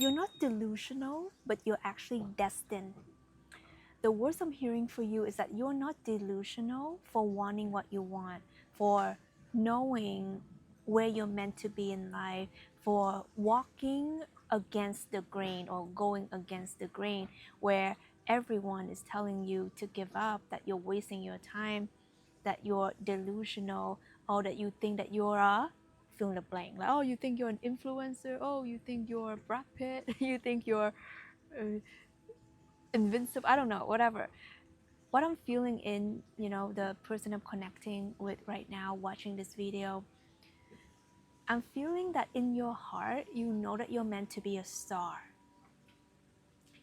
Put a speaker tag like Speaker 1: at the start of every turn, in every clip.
Speaker 1: You're not delusional, but you're actually destined. The words I'm hearing for you is that you're not delusional for wanting what you want, for knowing where you're meant to be in life, for walking against the grain or going against the grain where everyone is telling you to give up, that you're wasting your time, that you're delusional, or that you think that you're a fill in the blank. Like, oh, you think you're an influencer. Oh, you think you're Brad Pitt. You think you're invincible. I don't know, whatever. What I'm feeling in, the person I'm connecting with right now, watching this video, I'm feeling that in your heart, you know that you're meant to be a star.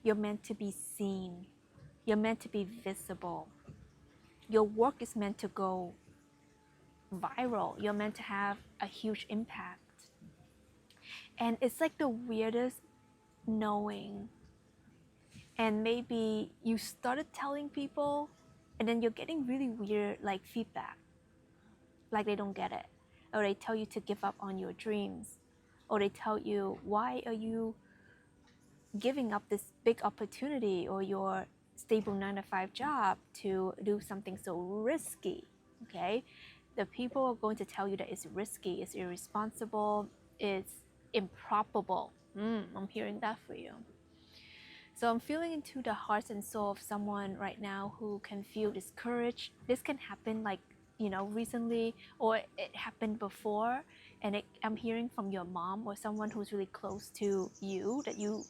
Speaker 1: You're meant to be seen. You're meant to be visible. Your work is meant to go viral. You're meant to have a huge impact. And it's like the weirdest knowing. And maybe you started telling people, and then you're getting really weird like feedback, like they don't get it, or they tell you to give up on your dreams, or they tell you, why are you giving up this big opportunity or your stable 9 to 5 job to do something so risky? Okay, the people are going to tell you that it's risky, it's irresponsible, it's improbable. I'm hearing that for you. So I'm feeling into the heart and soul of someone right now who can feel discouraged. This can happen like, recently, or it happened before. And I'm hearing from your mom or someone who's really close to you, that you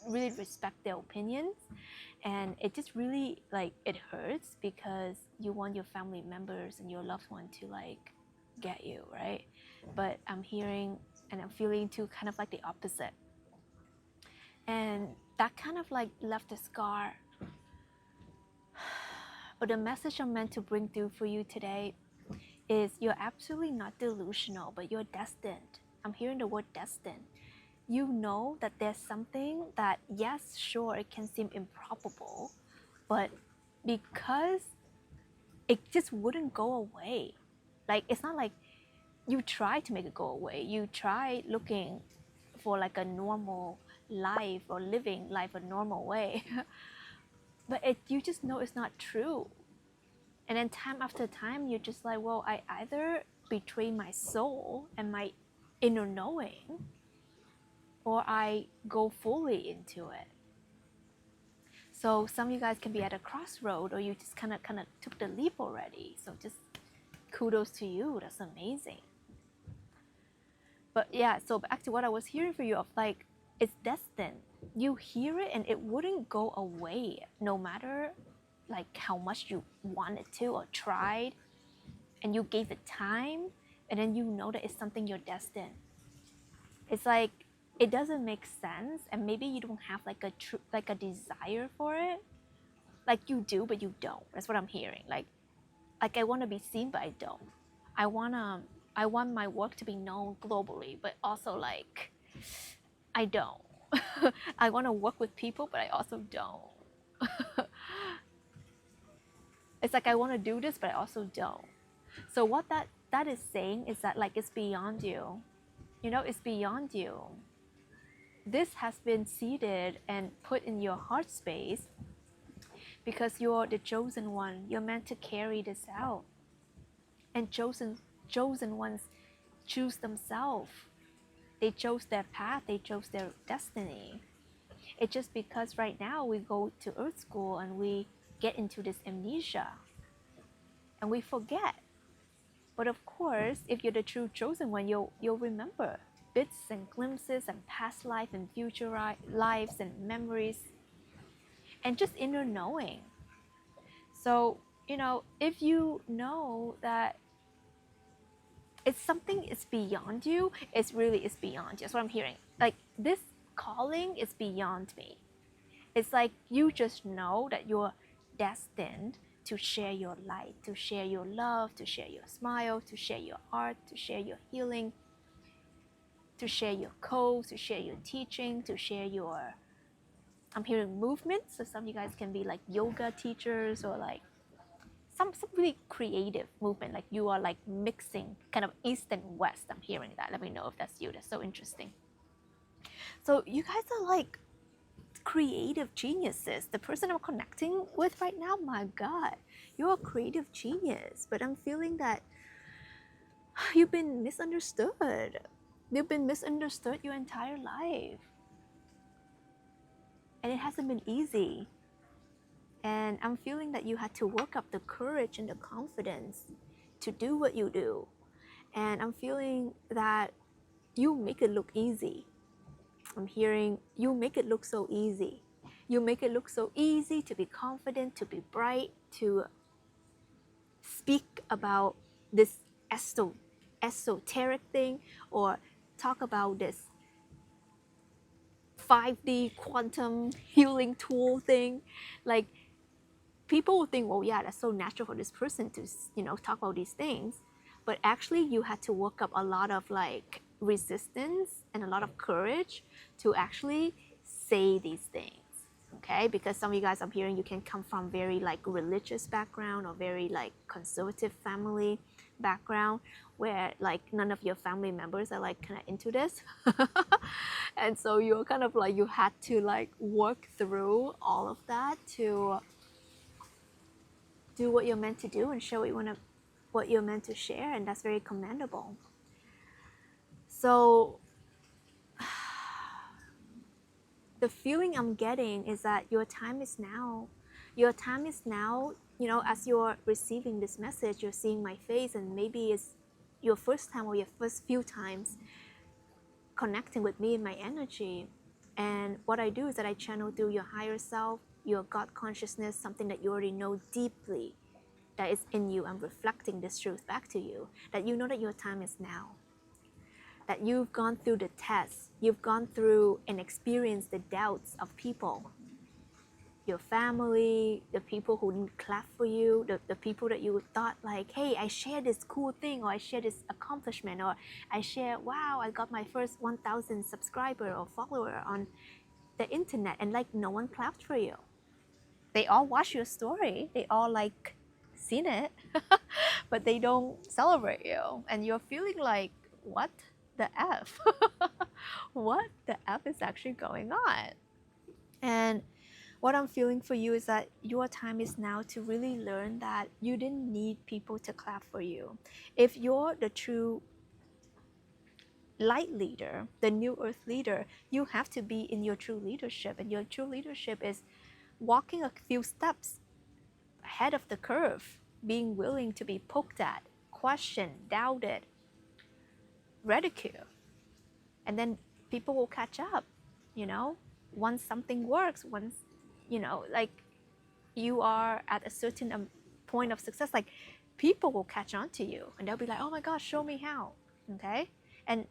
Speaker 1: really respect their opinions. And it just really, like, it hurts because you want your family members and your loved one to, like, get you, right? But I'm hearing and I'm feeling too kind of like the opposite. And that kind of like left a scar. But the message I'm meant to bring through for you today is you're absolutely not delusional, but you're destined. I'm hearing the word destined. You know that there's something that, yes, sure, it can seem improbable, but because it just wouldn't go away. Like, it's not like you try to make it go away. You try looking for like a normal life or living life a normal way. But you just know it's not true. And then time after time, you're just like, well, I either betray my soul and my inner knowing, or I go fully into it. So some of you guys can be at a crossroad, or you just kind of took the leap already. So just kudos to you. That's amazing. But yeah, so back to what I was hearing for you of like, it's destined. You hear it and it wouldn't go away no matter like how much you wanted to or tried, and you gave it time, and then you know that it's something you're destined. It's like it doesn't make sense, and maybe you don't have like a desire for it. Like you do, but you don't. That's what I'm hearing. Like I want to be seen, but I don't. I want my work to be known globally, but also like I don't. I want to work with people, but I also don't. It's like I want to do this, but I also don't. So what that is saying is that like it's beyond you. It's beyond you. This has been seeded and put in your heart space because you're the chosen one. You're meant to carry this out. And chosen ones choose themselves. They chose their path, they chose their destiny. It's just because right now we go to Earth School and we get into this amnesia and we forget. But of course, if you're the true chosen one, you'll remember bits and glimpses and past life and future lives and memories and just inner knowing. So, if you know that it's something is beyond you, it's beyond you. That's what I'm hearing. Like this calling is beyond me. It's like you just know that you're destined to share your light, to share your love, to share your smile, to share your art, to share your healing, to share your codes, to share your teaching, to share your, I'm hearing movements. So some of you guys can be like yoga teachers or like some really creative movement. Like you are like mixing kind of east and west. I'm hearing that. Let me know if that's you. That's so interesting. So you guys are like creative geniuses. The person I'm connecting with right now, my God, you're a creative genius. But I'm feeling that you've been misunderstood. You've been misunderstood your entire life. And it hasn't been easy. And I'm feeling that you had to work up the courage and the confidence to do what you do. And I'm feeling that you make it look easy. I'm hearing you make it look so easy. You make it look so easy to be confident, to be bright, to speak about this esoteric thing, or talk about this 5D quantum healing tool thing. Like, people will think, well, yeah, that's so natural for this person to, talk about these things. But actually, you had to work up a lot of like resistance and a lot of courage to actually say these things. Okay, because some of you guys I'm hearing you can come from very like religious background or very like conservative family background where like none of your family members are like kind of into this. And so you're kind of like you had to like work through all of that to do what you're meant to do and share what you're meant to share, and that's very commendable. So the feeling I'm getting is that your time is now. Your time is now. As you're receiving this message, you're seeing my face, and maybe it's your first time or your first few times connecting with me and my energy. And what I do is that I channel through your higher self, your God consciousness, something that you already know deeply that is in you. I'm reflecting this truth back to you, that you know that your time is now, that you've gone through the tests, you've gone through and experienced the doubts of people, your family, the people who didn't clap for you, the people that you thought like, hey, I share this cool thing, or I share this accomplishment, or I share, wow, I got my first 1,000 subscriber or follower on the internet, and like no one clapped for you. They all watch your story, they all like seen it, but they don't celebrate you, and you're feeling like, what the F? What the F is actually going on? And what I'm feeling for you is that your time is now to really learn that you didn't need people to clap for you. If you're the true light leader, the new earth leader, you have to be in your true leadership. And your true leadership is walking a few steps ahead of the curve, being willing to be poked at, questioned, doubted, ridiculed. And then people will catch up, once something works, once, like you are at a certain point of success, like people will catch on to you and they'll be like, oh my gosh, show me how. Okay. And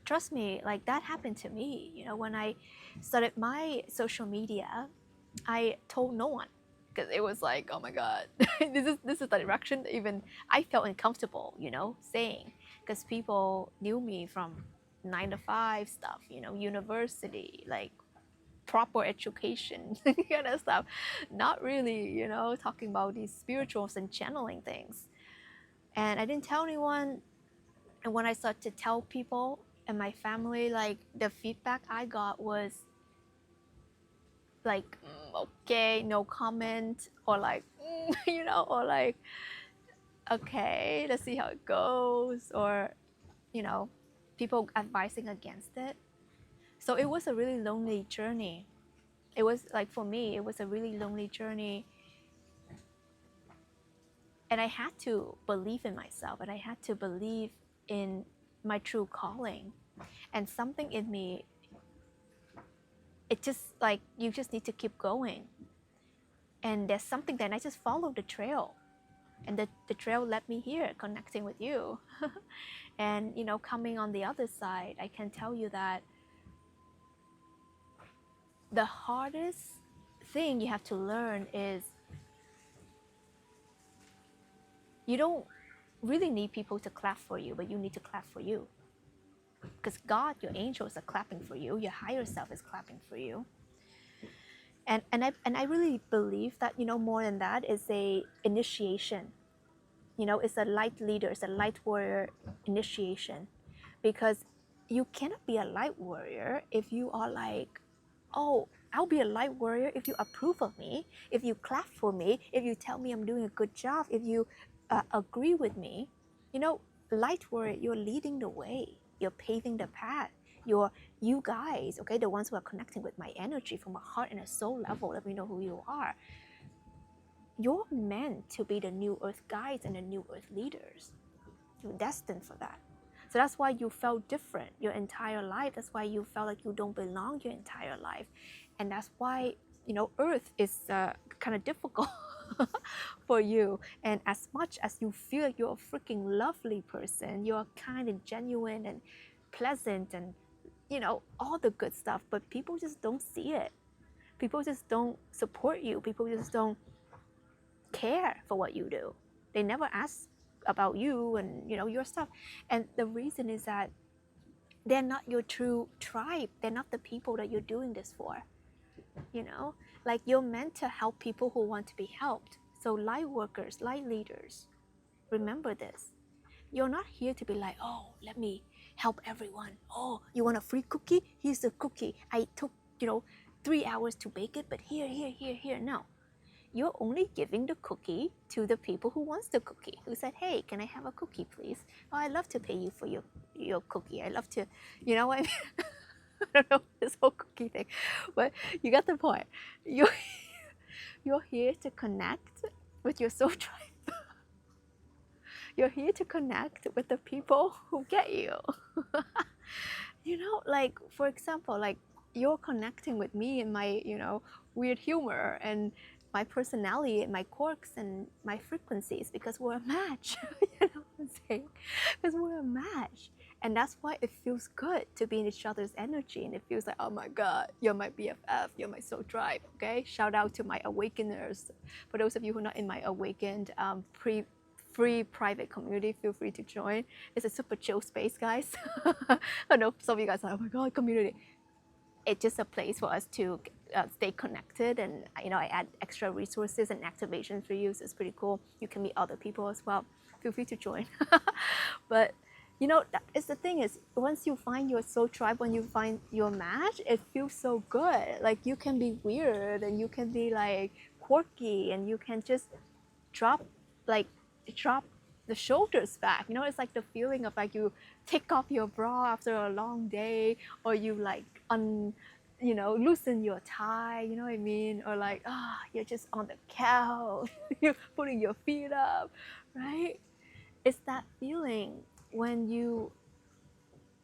Speaker 1: trust me, like that happened to me. When I started my social media, I told no one, because it was like, oh my God, this is the direction that even I felt uncomfortable, saying, because people knew me from 9 to 5 stuff, university, like proper education, kind of stuff. Not really, talking about these spirituals and channeling things. And I didn't tell anyone. And when I started to tell people and my family, like the feedback I got was like, okay, no comment, or like, or like, okay, let's see how it goes, or, people advising against it. So it was a really lonely journey. It was like, for me, it was a really lonely journey. And I had to believe in myself, and I had to believe in my true calling. And something in me, it just like, you just need to keep going. And there's something that I just followed the trail. And the trail led me here, connecting with you. And, coming on the other side, I can tell you that the hardest thing you have to learn is you don't really need people to clap for you, but you need to clap for you. Because God, your angels are clapping for you, your higher self is clapping for you. And I really believe that, more than that is a initiation. It's a light leader, it's a light warrior initiation. Because you cannot be a light warrior if you are like, oh, I'll be a light warrior if you approve of me, if you clap for me, if you tell me I'm doing a good job, if you agree with me. You know, light warrior, you're leading the way, you're paving the path. You guys, okay, the ones who are connecting with my energy from a heart and a soul level, let me know who you are. You're meant to be the new earth guides and the new earth leaders. You're destined for that. So that's why you felt different your entire life. That's why you felt like you don't belong your entire life. And that's why, you know, earth is kind of difficult for you. And as much as you feel like you're a freaking lovely person, you're kind and genuine and pleasant and, you know, all the good stuff, but people just don't see it. People just don't support you. People just don't care for what you do. They never ask about you and, you know, your stuff. And the reason is that they're not your true tribe. They're not the people that you're doing this for. You know, like you're meant to help people who want to be helped. So light workers, light leaders, remember this. You're not here to be like, oh, let me help everyone. Oh, you want a free cookie? Here's the cookie. I took, you know, 3 hours to bake it, but here. No. You're only giving the cookie to the people who wants the cookie, who said, hey, can I have a cookie, please? Oh, I'd love to pay you for your cookie. I love to, you know what I mean? I don't know this whole cookie thing, but you got the point. You're here to connect with your soul tribe. You're here to connect with the people who get you. You know, like, for example, like you're connecting with me and my, you know, weird humor and my personality and my quirks and my frequencies because we're a match. You know what I'm saying? Because we're a match. And that's why it feels good to be in each other's energy. And it feels like, oh my God, you're my BFF, you're my soul tribe, okay? Shout out to my awakeners. For those of you who are not in my awakened free private community, feel free to join. It's a super chill space, guys. I know some of you guys are like, oh my God, community. It's just a place for us to stay connected, and you know, I add extra resources and activations for you, so it's pretty cool. You can meet other people as well. Feel free to join. But you know, that is the thing is, once you find your soul tribe, when you find your match, it feels so good. Like you can be weird and you can be like quirky and you can just drop the shoulders back. You know, it's like the feeling of like you take off your bra after a long day, or you like you know, loosen your tie, you know what I mean? Or like, you're just on the couch, you're putting your feet up, right? It's that feeling when you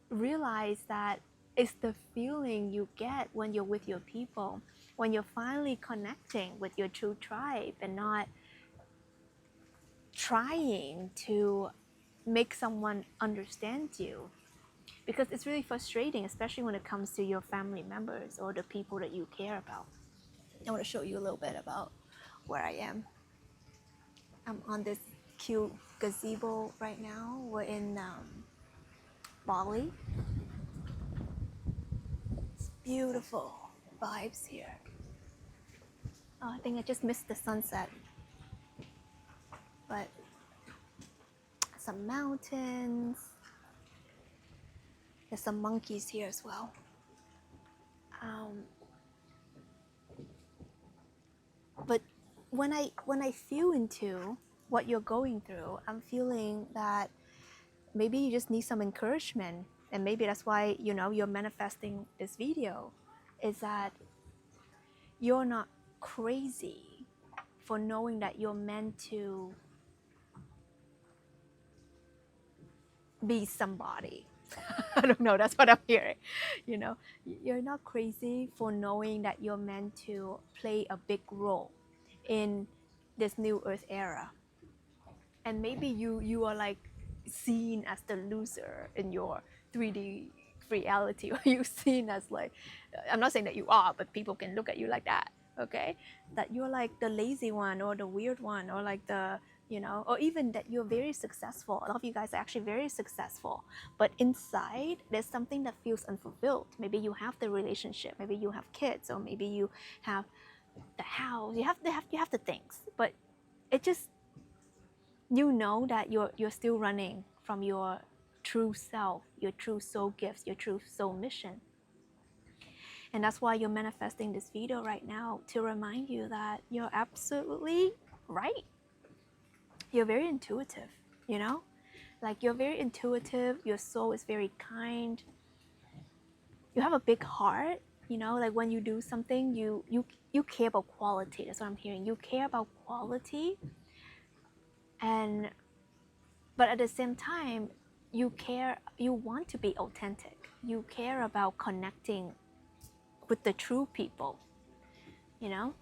Speaker 1: realize that it's the feeling you get when you're with your people, when you're finally connecting with your true tribe and not trying to make someone understand you, because it's really frustrating, especially when it comes to your family members or the people that you care about. I want to show you a little bit about where I am. I'm on this cute gazebo right now. We're in Bali. It's beautiful vibes here. Oh, I think I just missed the sunset, but some mountains. There's some monkeys here as well. But when I feel into what you're going through, I'm feeling that maybe you just need some encouragement, and maybe that's why, you know, you're manifesting this video, is that you're not crazy for knowing that you're meant to be somebody. I don't know, that's what I'm hearing. You know, you're not crazy for knowing that you're meant to play a big role in this new earth era. And maybe you are like seen as the loser in your 3D reality, or you seen as like, I'm not saying that you are, but people can look at you like that, okay? That you're like the lazy one or the weird one, or like the, you know, or even that you're very successful. A lot of you guys are actually very successful, but inside there's something that feels unfulfilled. Maybe you have the relationship, maybe you have kids, or maybe you have the house, you have the things, but it just, you know that you're still running from your true self, your true soul gifts, your true soul mission. And that's why you're manifesting this video right now, to remind you that you're absolutely right. You're very intuitive, you know? Like, you're very intuitive, your soul is very kind, you have a big heart, you know? Like, when you do something, you care about quality. That's what I'm hearing. You care about quality, and but at the same time, you want to be authentic. You care about connecting with the true people, you know?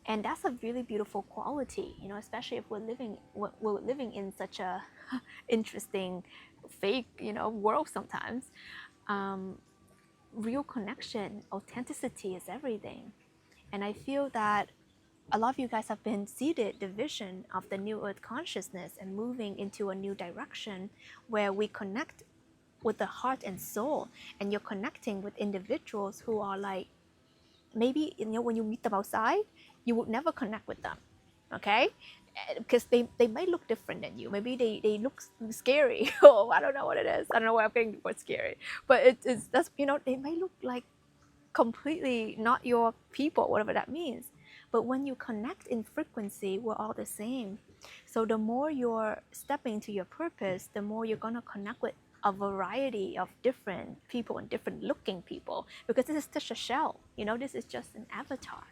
Speaker 1: And that's a really beautiful quality, you know, especially if we're living in such a interesting, fake, you know, world sometimes. Real connection, authenticity is everything. And I feel that a lot of you guys have been seeded the vision of the New Earth consciousness and moving into a new direction where we connect with the heart and soul, and you're connecting with individuals who are like, maybe, you know, when you meet them outside, you would never connect with them, okay? Because they might look different than you. Maybe they look scary. Oh, I don't know what it is. I don't know why I'm getting the word scary. But it's that's, you know, they may look like completely not your people, whatever that means. But when you connect in frequency, we're all the same. So the more you're stepping to your purpose, the more you're gonna connect with a variety of different people and different looking people, because this is just a shell, you know, this is just an avatar.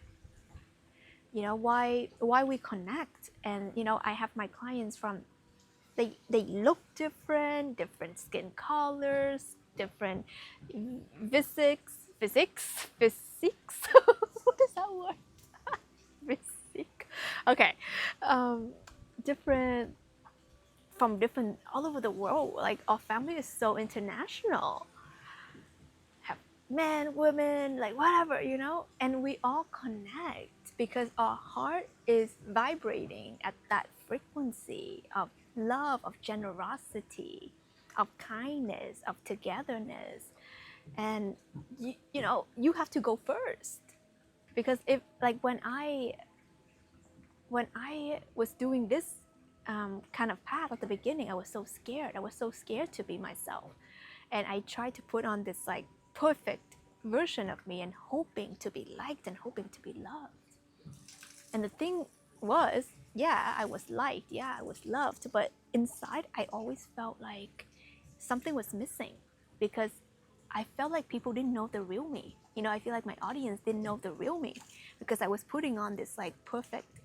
Speaker 1: You know, why we connect. And you know, I have my clients from, they look different, different skin colors, different physics what is that word? Physique. Okay. Different, from different, all over the world. Like, our family is so international, have men, women, like whatever, you know. And we all connect because our heart is vibrating at that frequency of love, of generosity, of kindness, of togetherness. And you know, you have to go first. Because if, like, when I was doing this kind of path at the beginning, I was so scared. I was so scared to be myself. And I tried to put on this like perfect version of me, and hoping to be liked and hoping to be loved. And the thing was, yeah, I was liked, yeah, I was loved, but inside I always felt like something was missing, because I felt like people didn't know the real me. You know, I feel like my audience didn't know the real me, because I was putting on this like perfect,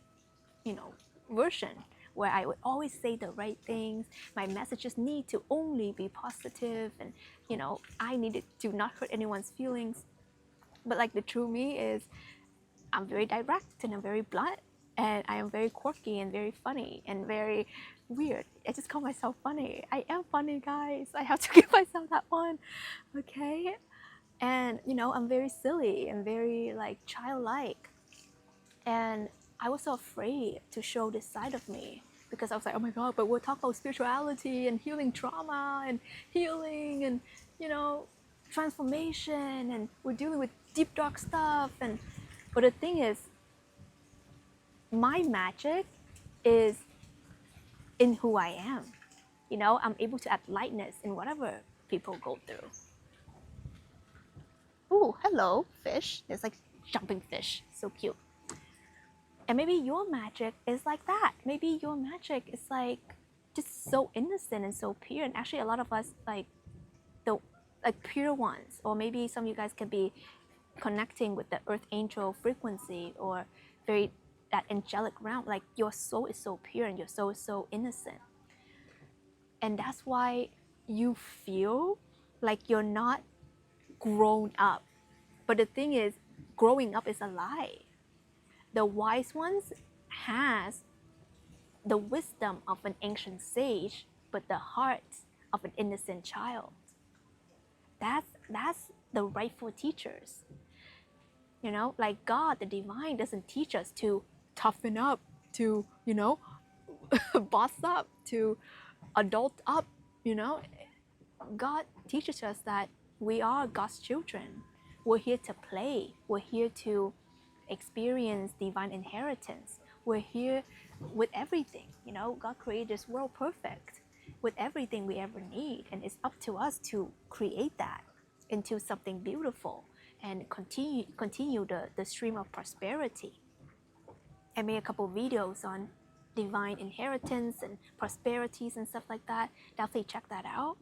Speaker 1: you know, version where I would always say the right things. My messages need to only be positive, and you know, I needed to not hurt anyone's feelings. But like, the true me is, I'm very direct and I'm very blunt, and I am very quirky and very funny and very weird. I just call myself funny. I am funny, guys. I have to give myself that one, okay? And you know, I'm very silly and very like childlike. And I was so afraid to show this side of me, because I was like, oh my God, but we'll talk about spirituality and healing trauma and healing and, you know, transformation, and we're dealing with deep dark stuff. And but the thing is, my magic is in who I am. You know, I'm able to add lightness in whatever people go through. Ooh, hello, fish. There's like jumping fish. So cute. And maybe your magic is like that. Maybe your magic is like just so innocent and so pure. And actually, a lot of us, like the like pure ones, or maybe some of you guys can be connecting with the earth angel frequency, or very that angelic realm. Like, your soul is so pure and your soul is so innocent. And that's why you feel like you're not grown up. But the thing is, growing up is a lie. The wise ones has the wisdom of an ancient sage, but the heart of an innocent child. That's the rightful teachers. You know, like God, the divine, doesn't teach us to toughen up, to, you know, boss up, to adult up, you know. God teaches us that we are God's children. We're here to play. We're here to experience divine inheritance. We're here with everything. You know, God created this world perfect. with everything we ever need. And it's up to us to create that into something beautiful and continue the stream of prosperity. I made a couple videos on divine inheritance and prosperities and stuff like that. Definitely check that out.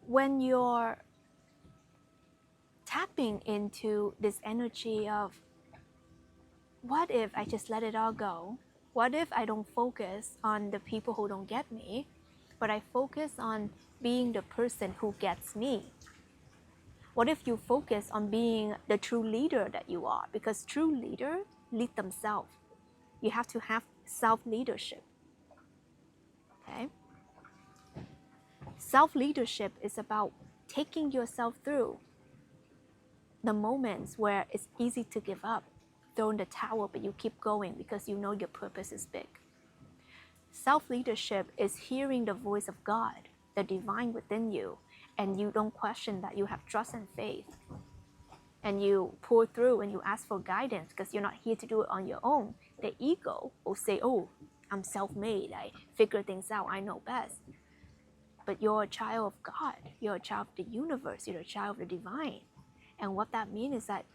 Speaker 1: When you're tapping into this energy of, what if I just let it all go? What if I don't focus on the people who don't get me, but I focus on being the person who gets me? What if you focus on being the true leader that you are? Because true leaders lead themselves. You have to have self-leadership. Okay? Self-leadership is about taking yourself through the moments where it's easy to give up, throw in the towel, but you keep going because you know your purpose is big. Self-leadership is hearing the voice of God, the divine within you, and you don't question that. You have trust and faith. And you pull through and you ask for guidance because you're not here to do it on your own. The ego will say, oh, I'm self-made. I figure things out. I know best. But you're a child of God. You're a child of the universe. You're a child of the divine. And what that means is that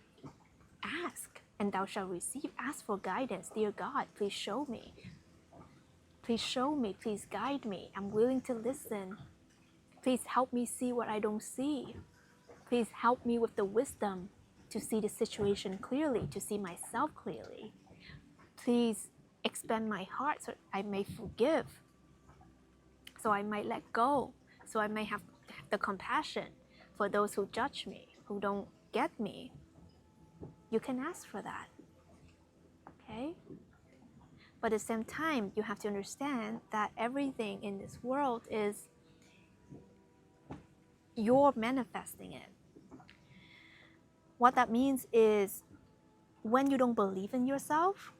Speaker 1: ask and thou shalt receive. Ask for guidance. Dear God, please show me. Please show me. Please guide me. I'm willing to listen. Please help me see what I don't see. Please help me with the wisdom to see the situation clearly, to see myself clearly. Please expand my heart so I may forgive, so I might let go, so I may have the compassion for those who judge me, who don't get me. You can ask for that, okay? But at the same time, you have to understand that everything in this world is you're manifesting it. What that means is when you don't believe in yourself,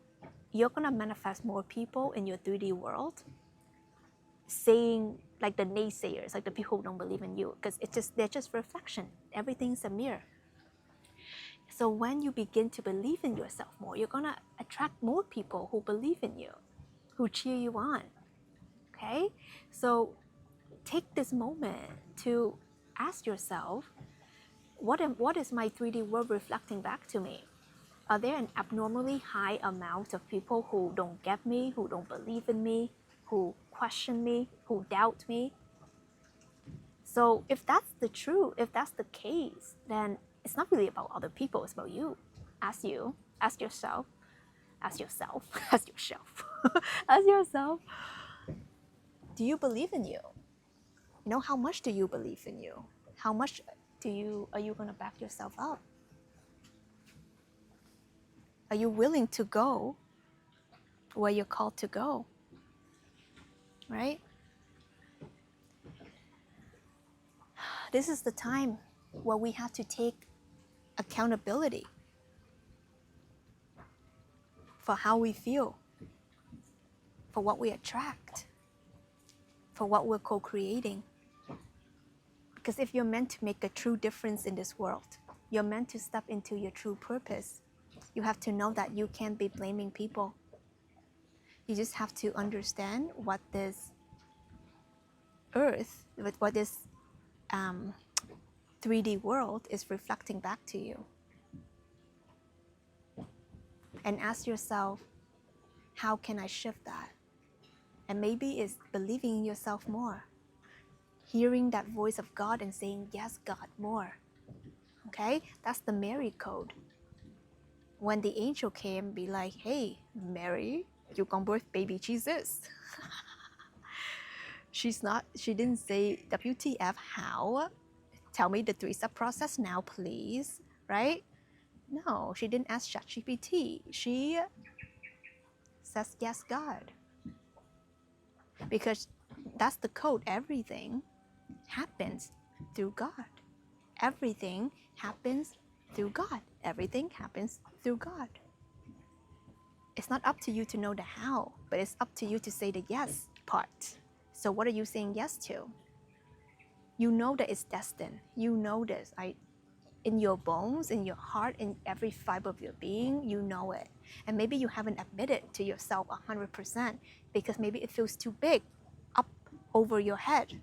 Speaker 1: you're gonna manifest more people in your 3D world saying, like the naysayers, like the people who don't believe in you, because they're just reflection. Everything's a mirror. So when you begin to believe in yourself more, you're gonna attract more people who believe in you, who cheer you on. Okay? So take this moment to ask yourself, what is my 3D world reflecting back to me? Are there an abnormally high amount of people who don't get me, who don't believe in me, who question me, who doubt me? So if that's the truth, if that's the case, then it's not really about other people, it's about you. Ask yourself, ask yourself, ask yourself, do you believe in you? You know, how much do you believe in you? How much are you gonna back yourself up? Are you willing to go where you're called to go? Right? This is the time where we have to take accountability for how we feel, for what we attract, for what we're co-creating. Because if you're meant to make a true difference in this world, you're meant to step into your true purpose, you have to know that you can't be blaming people. You just have to understand what this earth, what this 3D world is reflecting back to you. And ask yourself, how can I shift that? And maybe it's believing in yourself more. Hearing that voice of God and saying, yes, God, more. Okay? That's the Mary code. When the angel came, be like, hey, Mary, you gonna birth baby Jesus. She didn't say, WTF, how? Tell me the 3-step process now, please, right? No, she didn't ask ChatGPT. She says, yes, God. Because that's the code. Everything happens through God. Everything happens through God. Everything happens through God. It's not up to you to know the how, but it's up to you to say the yes part. So what are you saying yes to? You know that it's destined. You know this. In your bones, in your heart, in every fiber of your being, you know it. And maybe you haven't admitted to yourself 100% because maybe it feels too big, up over your head.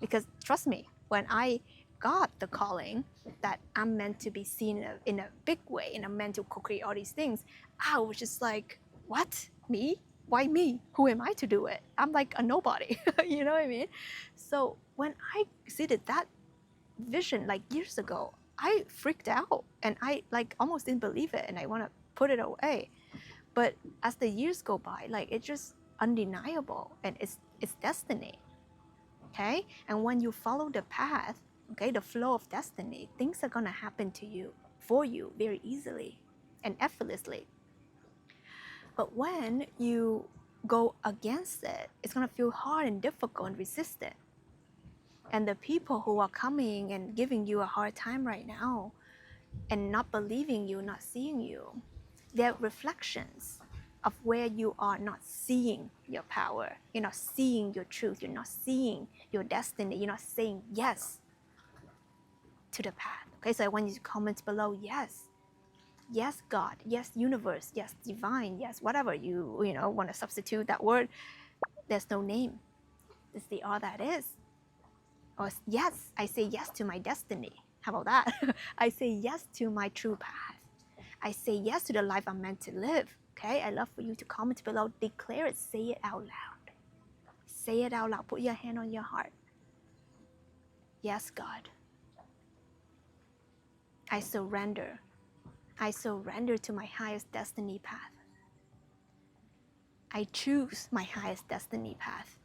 Speaker 1: Because trust me, when I got the calling that I'm meant to be seen in a big way, and I'm meant to co-create all these things, I was just like, what? Me? Why me? Who am I to do it? I'm like a nobody. You know what I mean? So when I exceeded that vision like years ago, I freaked out and I like almost didn't believe it and I want to put it away. But as the years go by, like it's just undeniable and it's destiny. Okay? And when you follow the path, okay, the flow of destiny, things are gonna happen to you, for you, very easily and effortlessly. But when you go against it, it's gonna feel hard and difficult and resistant. And the people who are coming and giving you a hard time right now and not believing you, not seeing you, they're reflections of where you are not seeing your power. You're not seeing your truth. You're not seeing your destiny. You're not saying yes to the path. Okay, so I want you to comment below, yes. Yes, God. Yes, universe. Yes, divine. Yes, whatever you want to substitute that word. There's no name. It's the all that is. Or yes, I say yes to my destiny. How about that? I say yes to my true path. I say yes to the life I'm meant to live. Okay, I love for you to comment below, declare it, say it out loud. Say it out loud. Put your hand on your heart. Yes, God. I surrender. I surrender to my highest destiny path. I choose my highest destiny path.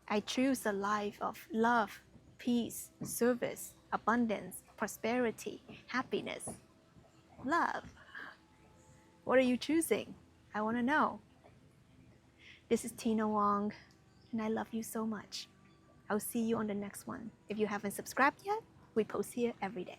Speaker 1: I choose a life of love, peace, service, abundance, prosperity, happiness, love. What are you choosing? I want to know. This is Tina Wong, and I love you so much. I'll see you on the next one. If you haven't subscribed yet, we post here every day.